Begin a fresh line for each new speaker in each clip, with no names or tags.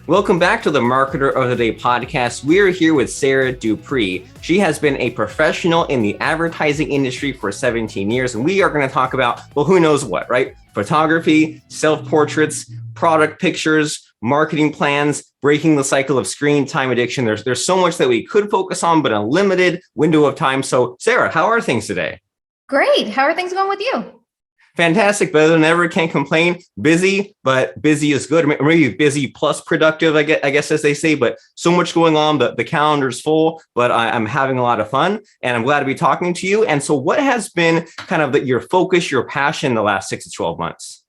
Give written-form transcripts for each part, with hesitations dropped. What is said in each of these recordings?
Welcome back to the Marketer of the Day podcast. We're here with Sarah Dupree. She has been a professional in the advertising industry for 17 years, and we are going to talk about, well, who knows what, right? Photography, self-portraits, product pictures, marketing plans, breaking the cycle of screen time addiction. There's so much that we could focus on, but a limited window of time. So, Sarah, how are things today?
Great. How are things going with you?
Fantastic, better than ever, can't complain. Busy, but busy is good. Maybe busy plus productive, I guess as they say, but so much going on, the calendar's full, but I'm having a lot of fun and I'm glad to be talking to you. And so what has been kind of your focus, your passion the last 6 to 12 months?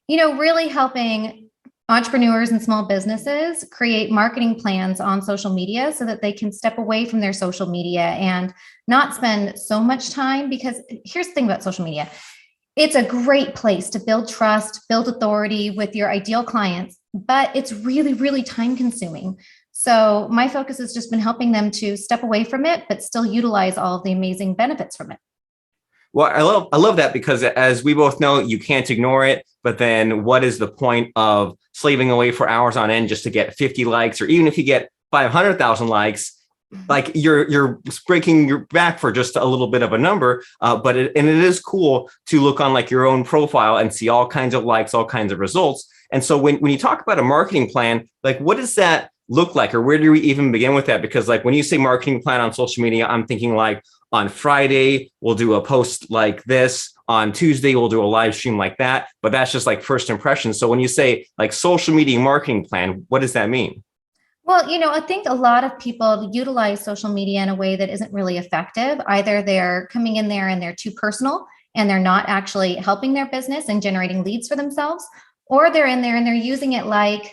Really helping entrepreneurs and small businesses create marketing plans on social media so that they can step away from their social media and not spend so much time. Because here's the thing about social media. It's a great place to build trust, build authority with your ideal clients, but it's really, really time consuming. So my focus has just been helping them to step away from it, but still utilize all of the amazing benefits from it.
Well, I love that because as we both know, you can't ignore it. But then what is the point of slaving away for hours on end just to get 50 likes, or even if you get 500,000 likes, like you're breaking your back for just a little bit of a number, but it is cool to look on like your own profile and see all kinds of likes, all kinds of results. And so when you talk about a marketing plan, like what does that look like, or where do we even begin with that? Because like when you say marketing plan on social media, I'm thinking like on Friday we'll do a post like this, on Tuesday we'll do a live stream like that, but that's just like first impressions. So when you say like social media marketing plan, what does that mean?
Well, I think a lot of people utilize social media in a way that isn't really effective. Either they're coming in there and they're too personal and they're not actually helping their business and generating leads for themselves, or they're in there and they're using it like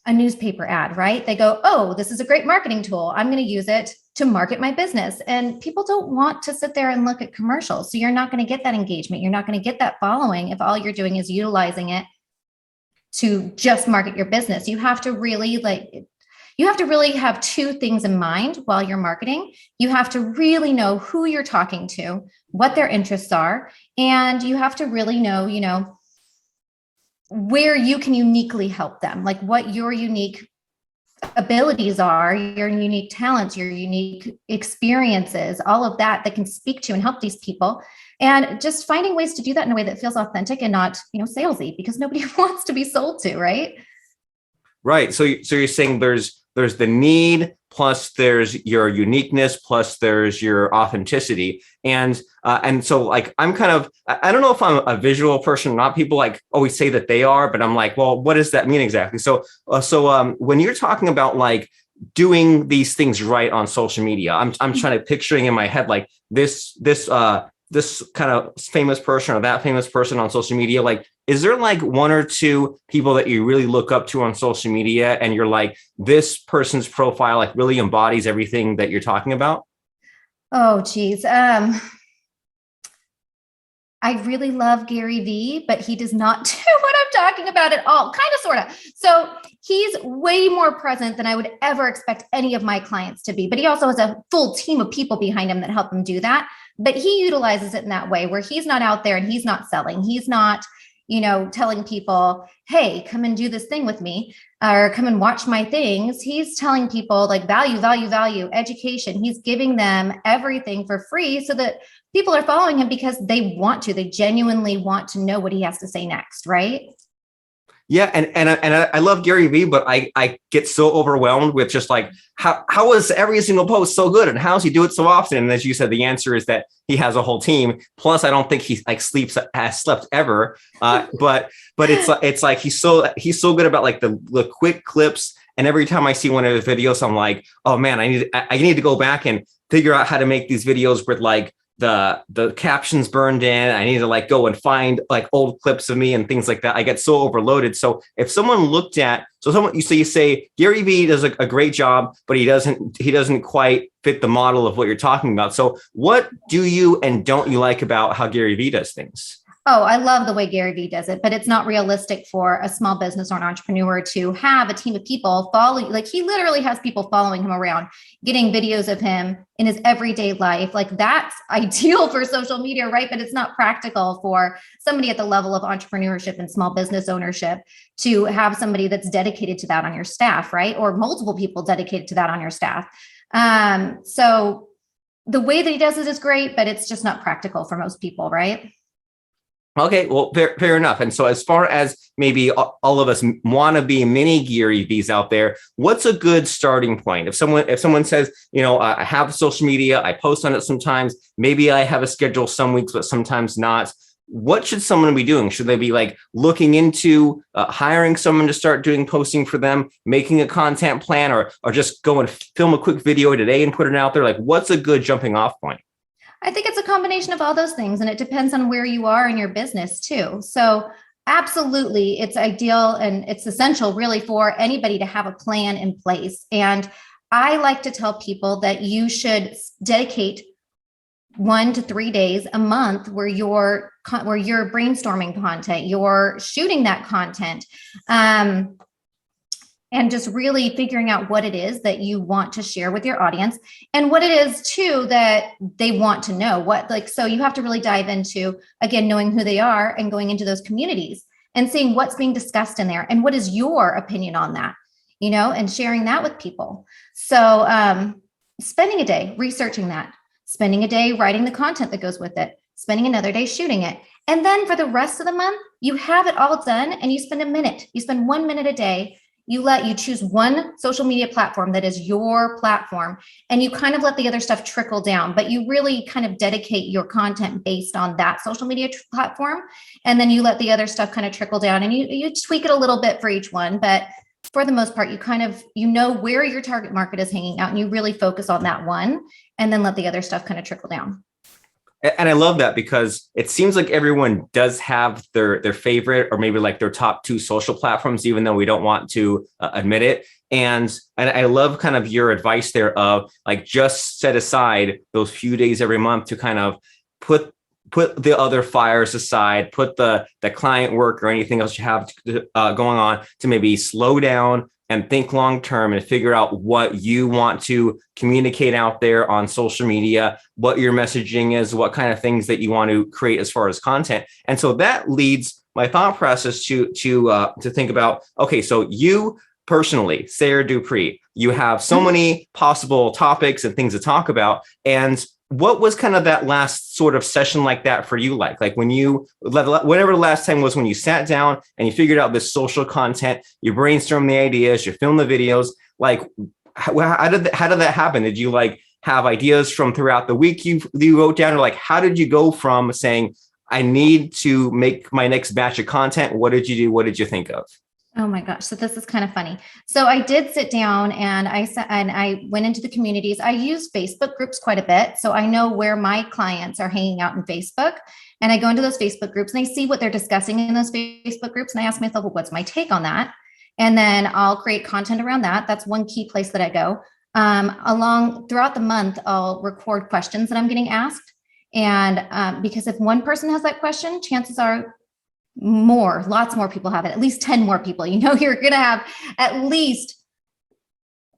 a newspaper ad, right? They go, oh, this is a great marketing tool. I'm going to use it to market my business. And people don't want to sit there and look at commercials. So you're not going to get that engagement. You're not going to get that following if all you're doing is utilizing it to just market your business. You have to really have two things in mind while you're marketing. You have to really know who you're talking to, what their interests are, and you have to really know, where you can uniquely help them, like what your unique abilities are, your unique talents, your unique experiences, all of that can speak to and help these people. And just finding ways to do that in a way that feels authentic and not, salesy, because nobody wants to be sold to, right?
Right. So you're saying there's the need, plus there's your uniqueness, plus there's your authenticity. And so like, I don't know if I'm a visual person or not. People like always say that they are, but I'm like, well, what does that mean exactly? So when you're talking about like doing these things right on social media, I'm trying to picturing in my head, like this kind of famous person or that famous person on social media. Like, is there like one or two people that you really look up to on social media and you're like, this person's profile like really embodies everything that you're talking about?
Oh, geez. I really love Gary Vee, but he does not do what I'm talking about at all, kind of, sort of. So he's way more present than I would ever expect any of my clients to be. But he also has a full team of people behind him that help him do that. But he utilizes it in that way where he's not out there and he's not selling. He's not, telling people, hey, come and do this thing with me or come and watch my things. He's telling people like value, value, value, education. He's giving them everything for free so that people are following him because they genuinely want to know what he has to say next, right?
Yeah, and I love Gary Vee, but I get so overwhelmed with just like how is every single post so good, and how does he do it so often? And as you said, the answer is that he has a whole team. Plus, I don't think he like has slept ever. But it's like he's so good about like the quick clips. And every time I see one of his videos, I'm like, oh man, I need to go back and figure out how to make these videos with like the captions burned in. I need to like go and find like old clips of me and things like that. I get so overloaded. So if someone looked at, you say Gary Vee does a great job, but he doesn't quite fit the model of what you're talking about. So what do you and don't you like about how Gary Vee does things?
Oh, I love the way Gary Vee does it, but it's not realistic for a small business or an entrepreneur to have a team of people following. Like he literally has people following him around, getting videos of him in his everyday life. Like that's ideal for social media, right? But it's not practical for somebody at the level of entrepreneurship and small business ownership to have somebody that's dedicated to that on your staff, right? Or multiple people dedicated to that on your staff. So the way that he does it is great, but it's just not practical for most people, right?
Okay, well, fair enough. And so as far as maybe all of us want to be mini Gary V's out there, what's a good starting point? If someone says, I have social media, I post on it sometimes, maybe I have a schedule some weeks, but sometimes not. What should someone be doing? Should they be like looking into hiring someone to start doing posting for them, making a content plan, or just go and film a quick video today and put it out there? Like, what's a good jumping off point?
I think it's a combination of all those things, and it depends on where you are in your business too. So absolutely, it's ideal and it's essential really for anybody to have a plan in place. And I like to tell people that you should dedicate 1 to 3 days a month where you're brainstorming content, you're shooting that content. And just really figuring out what it is that you want to share with your audience and what it is too that they want to know. So you have to really dive into, again, knowing who they are and going into those communities and seeing what's being discussed in there and what is your opinion on that, and sharing that with people. So spending a day researching that, spending a day writing the content that goes with it, spending another day shooting it. And then for the rest of the month, you have it all done and you spend 1 minute a day. You choose one social media platform that is your platform, and you kind of let the other stuff trickle down, but you really kind of dedicate your content based on that social media platform. And then you let the other stuff kind of trickle down and you tweak it a little bit for each one. But for the most part, you kind of, where your target market is hanging out and you really focus on that one and then let the other stuff kind of trickle down.
And I love that because it seems like everyone does have their favorite or maybe like their top 2 social platforms, even though we don't want to admit it. And I love kind of your advice there of like just set aside those few days every month to kind of put the other fires aside, put the client work or anything else you have going on to maybe slow down and think long term and figure out what you want to communicate out there on social media, what your messaging is, what kind of things that you want to create as far as content. And so that leads my thought process to think about, okay, so you personally, Sarah Dupree, you have so many possible topics and things to talk about. And what was kind of that last sort of session like that for you? Like when whatever the last time was when you sat down and you figured out this social content, you brainstormed the ideas, you filmed the videos, like how did that happen? Did you like have ideas from throughout the week you wrote down, or like, how did you go from saying, I need to make my next batch of content? What did you do? What did you think of?
Oh my gosh. So this is kind of funny. So I did sit down and I went into the communities. I use Facebook groups quite a bit. So I know where my clients are hanging out in Facebook, and I go into those Facebook groups and I see what they're discussing in those Facebook groups. And I ask myself, well, what's my take on that? And then I'll create content around that. That's one key place that I go. Throughout the month, I'll record questions that I'm getting asked. And because if one person has that question, chances are lots more people have it, at least 10 more people. You're going to have at least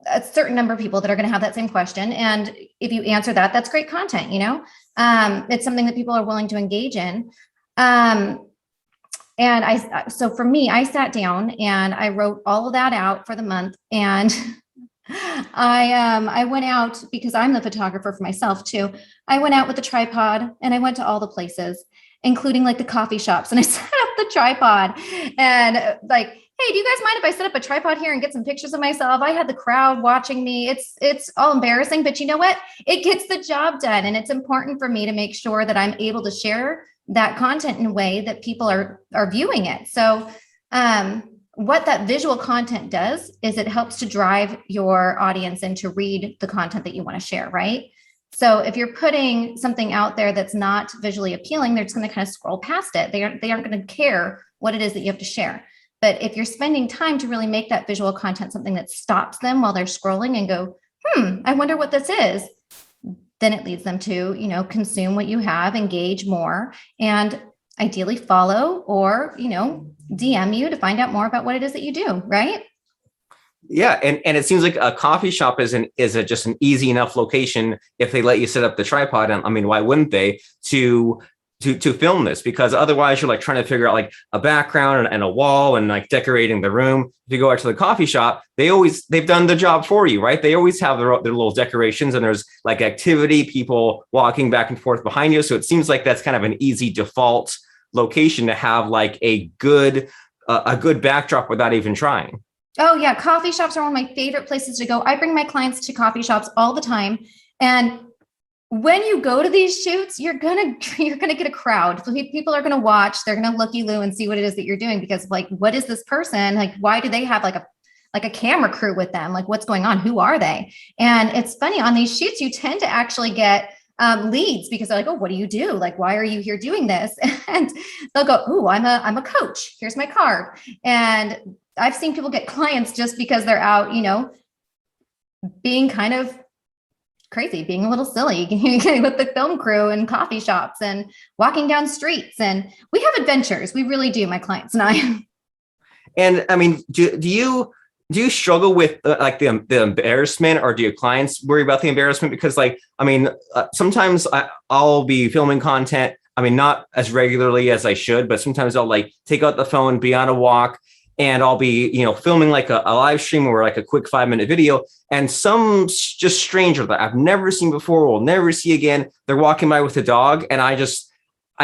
a certain number of people that are going to have that same question. And if you answer that, that's great content. It's something that people are willing to engage in. So for me, I sat down and I wrote all of that out for the month. And I went out because I'm the photographer for myself too. I went out with a tripod and I went to all the places, including like the coffee shops. And I set up the tripod and like, hey, do you guys mind if I set up a tripod here and get some pictures of myself? I had the crowd watching me. It's all embarrassing, but you know what? It gets the job done. And it's important for me to make sure that I'm able to share that content in a way that people are viewing it. So what that visual content does is it helps to drive your audience in to read the content that you want to share, right? So if you're putting something out there that's not visually appealing, they're just going to kind of scroll past it. They aren't going to care what it is that you have to share. But if you're spending time to really make that visual content something that stops them while they're scrolling and go, I wonder what this is, then it leads them to, consume what you have, engage more. And ideally follow or, DM you to find out more about what it is that you do, right?
Yeah, and it seems like a coffee shop just an easy enough location if they let you set up the tripod. And I mean, why wouldn't they to film this? Because otherwise, you're like trying to figure out like a background and a wall and like decorating the room. If you go out to the coffee shop, they've done the job for you, right? They always have their little decorations, and there's like activity, people walking back and forth behind you. So it seems like that's kind of an easy default location to have like a good backdrop without even trying.
Oh yeah, coffee shops are one of my favorite places to go. I bring my clients to coffee shops all the time. And when you go to these shoots, you're gonna get a crowd. People are gonna watch, they're gonna look you loo and see what it is that you're doing, because like, what is this person? Like, why do they have like a camera crew with them? Like, what's going on? Who are they? And it's funny, on these shoots, you tend to actually get leads, because they're like, oh, what do you do? Like, why are you here doing this? And they'll go, oh, I'm a coach. Here's my card. And I've seen people get clients just because they're out, being kind of crazy, being a little silly with the film crew and coffee shops and walking down streets. And we have adventures. We really do, my clients and I.
And I mean, do you struggle with like the embarrassment, or do your clients worry about the embarrassment? Because like, I mean, sometimes I'll be filming content. I mean, not as regularly as I should, but sometimes I'll like take out the phone, be on a walk, and I'll be, filming like a live stream or like a quick 5-minute video. And some just stranger that I've never seen before, will never see again, they're walking by with a dog, and I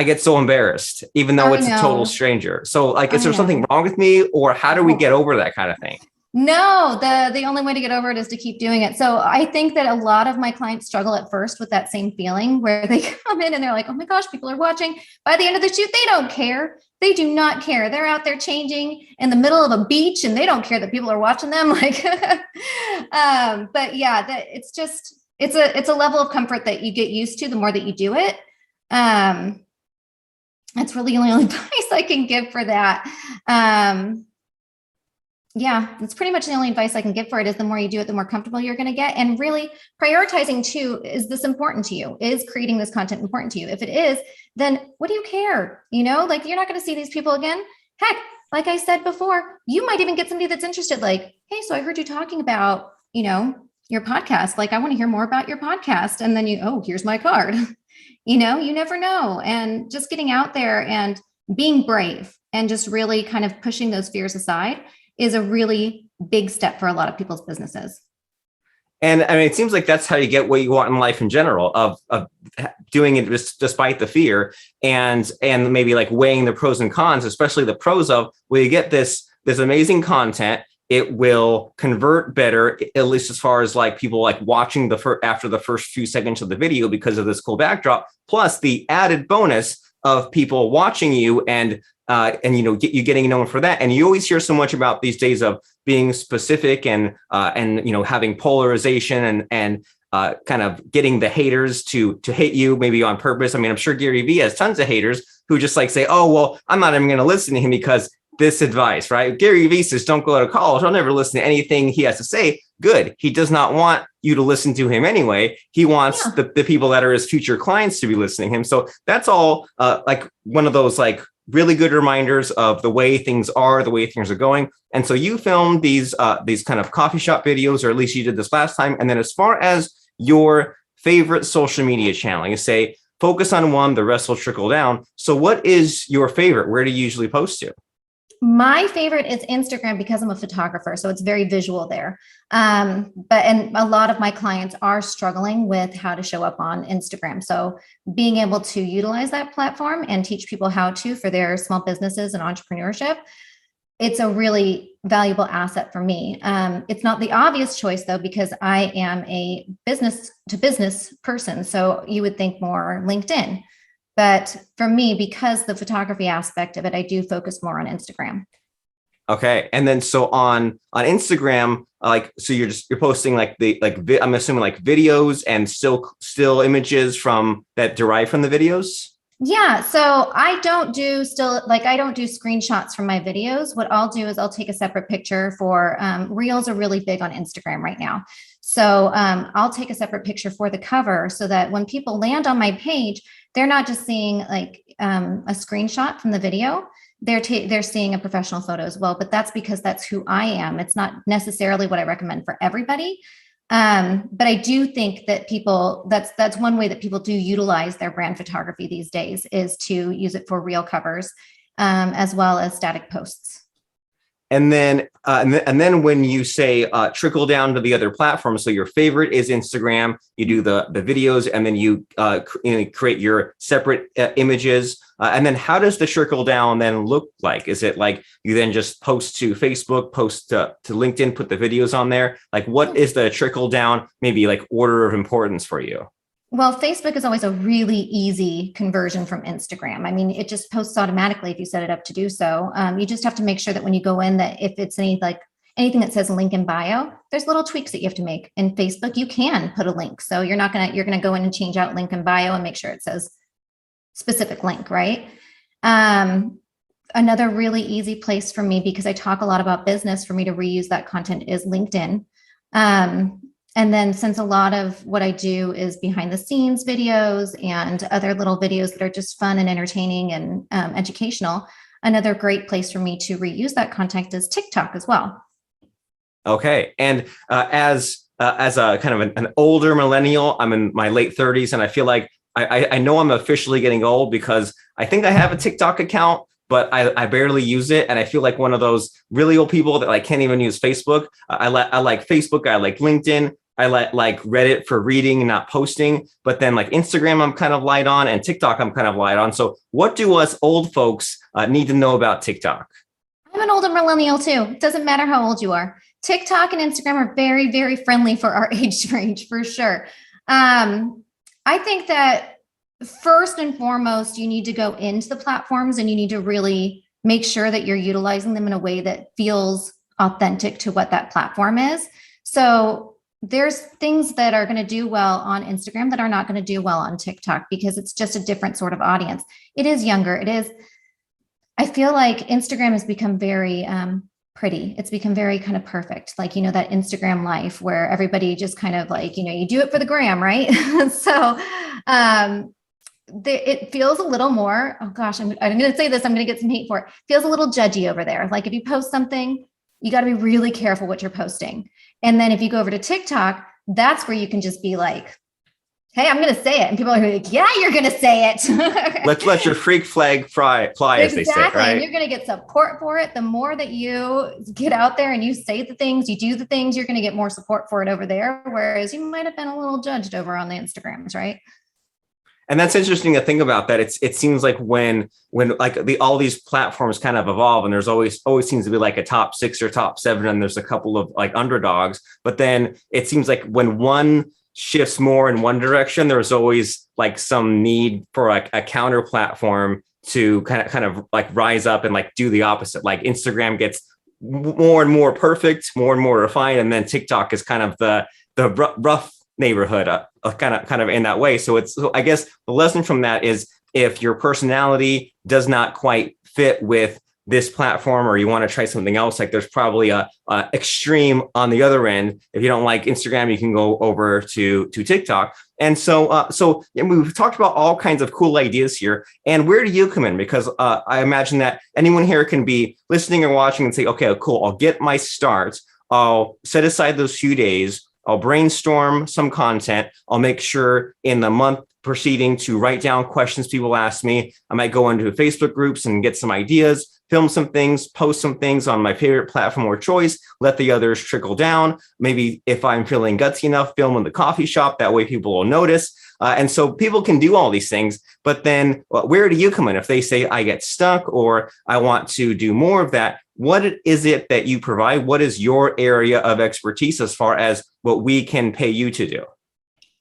get so embarrassed, even though it's a total stranger. So like, is there something wrong with me, or how do we get over that kind of thing?
No, the only way to get over it is to keep doing it. So I think that a lot of my clients struggle at first with that same feeling, where they come in and they're like, oh my gosh, people are watching. By the end of the shoot, they don't care. They do not care. They're out there changing in the middle of a beach, and they don't care that people are watching them. Like, but yeah, it's a level of comfort that you get used to the more that you do it. That's really the only advice I can give for that. Yeah, that's pretty much the only advice I can give for it, is the more you do it, the more comfortable you're going to get. And really prioritizing too, is this important to you? Is creating this content important to you? If it is, then what do you care? Like, you're not going to see these people again. Heck, like I said before, you might even get somebody that's interested, like, hey, so I heard you talking about, your podcast. Like, I want to hear more about your podcast. And then here's my card. You never know. And just getting out there and being brave and just really kind of pushing those fears aside is a really big step for a lot of people's businesses.
And I mean, it seems like that's how you get what you want in life in general, of doing it despite the fear, and maybe like weighing the pros and cons, especially the pros of, well, you get this amazing content. It will convert better, at least as far as like people like watching after the first few seconds of the video, because of this cool backdrop, plus the added bonus of people watching you and you getting known for that. And you always hear so much about these days of being specific and having polarization and kind of getting the haters to hate you, maybe on purpose. I mean, I'm sure Gary Vee has tons of haters who just like say, oh, well, I'm not even going to listen to him because this advice, right? Gary Vee says, don't go to college. I'll never listen to anything he has to say. Good. He does not want you to listen to him anyway. He wants the people that are his future clients to be listening to him. So that's all like one of those like really good reminders of the way things are, the way things are going. And so you filmed these kind of coffee shop videos, or at least you did this last time. And then as far as your favorite social media channel, you say, focus on one, the rest will trickle down. So what is your favorite? Where do you usually post to?
My favorite is Instagram, because I'm a photographer, so it's very visual there. And a lot of my clients are struggling with how to show up on Instagram. So being able to utilize that platform and teach people how to for their small businesses and entrepreneurship, it's a really valuable asset for me. It's not the obvious choice though, because I am a business to business person. So you would think more LinkedIn. But for me, because the photography aspect of it, I do focus more on Instagram.
Okay. And then so on Instagram, so you're posting I'm assuming like videos and still images from that derive from the videos.
Yeah. So I don't do screenshots from my videos. What I'll do is I'll take a separate picture for reels are really big on Instagram right now. So I'll take a separate picture for the cover, so that when people land on my page, they're not just seeing like a screenshot from the video. They're seeing a professional photo as well, but that's because that's who I am. It's not necessarily what I recommend for everybody. But I do think that that's one way that people do utilize their brand photography these days, is to use it for reel covers, as well as static posts.
And then when you say trickle down to the other platforms, so your favorite is Instagram, you do the videos, and then you create your separate images. And then how does the trickle down then look like? Is it like you then just post to Facebook, post to LinkedIn, put the videos on there? Like, what is the trickle down, maybe like order of importance for you?
Well, Facebook is always a really easy conversion from Instagram. I mean, it just posts automatically if you set it up to do so. You just have to make sure that when you go in, that if it's anything that says link in bio, there's little tweaks that you have to make. In Facebook, you can put a link. So you're gonna go in and change out link in bio and make sure it says specific link, right? Another really easy place for me, because I talk a lot about business, for me to reuse that content is LinkedIn. And then, since a lot of what I do is behind the scenes videos and other little videos that are just fun and entertaining and educational, another great place for me to reuse that content is TikTok as well.
Okay. And as a kind of an older millennial, I'm in my late 30s, and I feel like I know I'm officially getting old, because I think I have a TikTok account, but I barely use it. And I feel like one of those really old people that like can't even use Facebook. I like Facebook. I like LinkedIn. I like Reddit for reading and not posting, but then like Instagram, I'm kind of light on, and TikTok, I'm kind of light on. So what do us old folks need to know about TikTok?
I'm an older millennial too. It doesn't matter how old you are. TikTok and Instagram are very, very friendly for our age range, for sure. I think that first and foremost, you need to go into the platforms and you need to really make sure that you're utilizing them in a way that feels authentic to what that platform is. So there's things that are going to do well on Instagram that are not going to do well on TikTok, because it's just a different sort of audience. It is younger. I feel like Instagram has become very pretty. It's become very kind of perfect. Like, that Instagram life where everybody just kind of like, you do it for the gram, right? So it feels a little more, oh gosh, I'm going to say this, I'm going to get some hate for it. Feels a little judgy over there. Like, if you post something, you got to be really careful what you're posting. And then if you go over to TikTok, that's where you can just be like, hey, I'm going to say it. And people are like, yeah, you're going to say it.
Let's let your freak flag fly, as they say, right?
And you're going to get support for it. The more that you get out there and you say the things, you do the things, you're going to get more support for it over there. Whereas you might have been a little judged over on the Instagrams, right?
And that's interesting to think about, that it seems like when like all these platforms kind of evolve, and there's always seems to be like a top 6 or top 7, and there's a couple of like underdogs, but then it seems like when one shifts more in one direction, there's always like some need for like a counter platform to kind of like rise up and like do the opposite. Like Instagram gets more and more perfect, more and more refined, and then TikTok is kind of the rough neighborhood, kind of in that way. So I guess the lesson from that is, if your personality does not quite fit with this platform, or you want to try something else, like there's probably a extreme on the other end. If you don't like Instagram, you can go over to TikTok. And so we've talked about all kinds of cool ideas here. And where do you come in? Because I imagine that anyone here can be listening or watching and say, okay, cool, I'll get my start. I'll set aside those few days. I'll brainstorm some content. I'll make sure in the month proceeding to write down questions people ask me. I might go into Facebook groups and get some ideas, film some things, post some things on my favorite platform or choice, let the others trickle down. Maybe if I'm feeling gutsy enough, film in the coffee shop. That way people will notice. And so people can do all these things, but then where do you come in? If they say I get stuck, or I want to do more of that, what is it that you provide? What is your area of expertise as far as what we can pay you to do?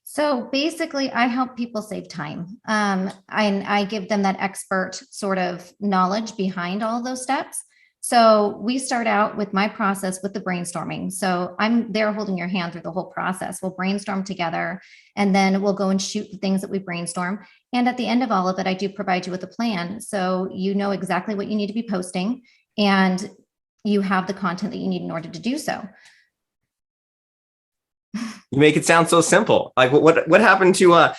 So basically, I help people save time. I give them that expert sort of knowledge behind all of those steps. So we start out with my process with the brainstorming. So I'm there holding your hand through the whole process. We'll brainstorm together, and then we'll go and shoot the things that we brainstorm. And at the end of all of it, I do provide you with a plan. So you know exactly what you need to be posting, and you have the content that you need in order to do so.
You make it sound so simple. Like what happened to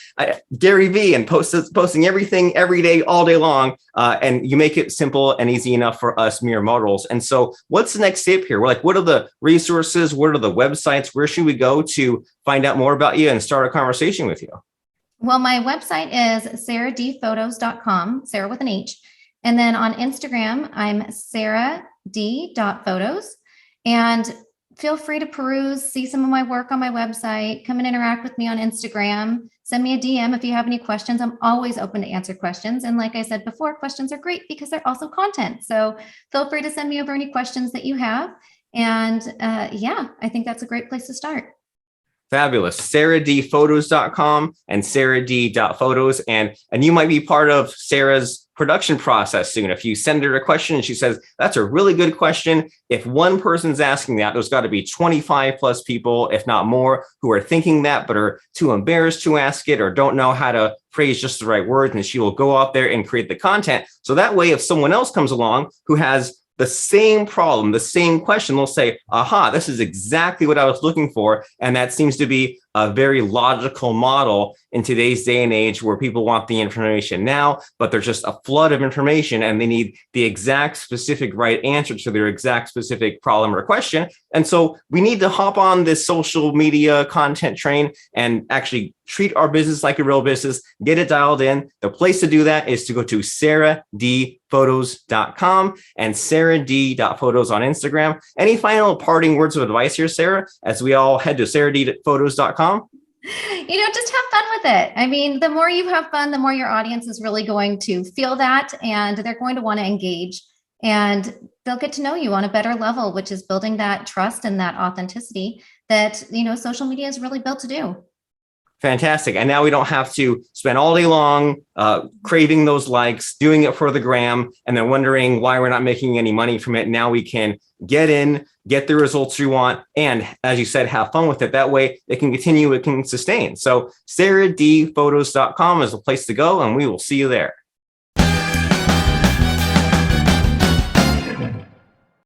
Gary Vee and posting everything every day, all day long, and you make it simple and easy enough for us mere mortals. And so, what's the next step here? We're like, what are the resources? What are the websites? Where should we go to find out more about you and start a conversation with you?
Well, my website is sarahdphotos.com, Sarah with an H. And then on Instagram, I'm sarahdphotos. And feel free to peruse, see some of my work on my website, come and interact with me on Instagram, send me a DM if you have any questions. I'm always open to answer questions. And like I said before, questions are great because they're also content. So feel free to send me over any questions that you have. And yeah, I think that's a great place to start.
Fabulous. sarahdphotos.com and sarahd.photos. And you might be part of Sarah's production process soon. If you send her a question and she says, that's a really good question. If one person's asking that, there's got to be 25 plus people, if not more, who are thinking that, but are too embarrassed to ask it or don't know how to phrase just the right words. And she will go out there and create the content. So that way, if someone else comes along who has the same problem, the same question, they'll say, aha, this is exactly what I was looking for. And that seems to be a very logical model in today's day and age where people want the information now, but there's just a flood of information and they need the exact specific right answer to their exact specific problem or question. And so we need to hop on this social media content train and actually treat our business like a real business, get it dialed in. The place to do that is to go to sarahdphotos.com and sarahd.photos on Instagram. Any final parting words of advice here, Sarah, as we all head to sarahdphotos.com?
Just have fun with it. I mean, the more you have fun, the more your audience is really going to feel that, and they're going to want to engage, and they'll get to know you on a better level, which is building that trust and that authenticity that, social media is really built to do.
Fantastic. And now we don't have to spend all day long craving those likes, doing it for the gram, and then wondering why we're not making any money from it. Now we can get in, get the results we want, and as you said, have fun with it. That way it can continue, it can sustain. So sarahdphotos.com is the place to go, and we will see you there.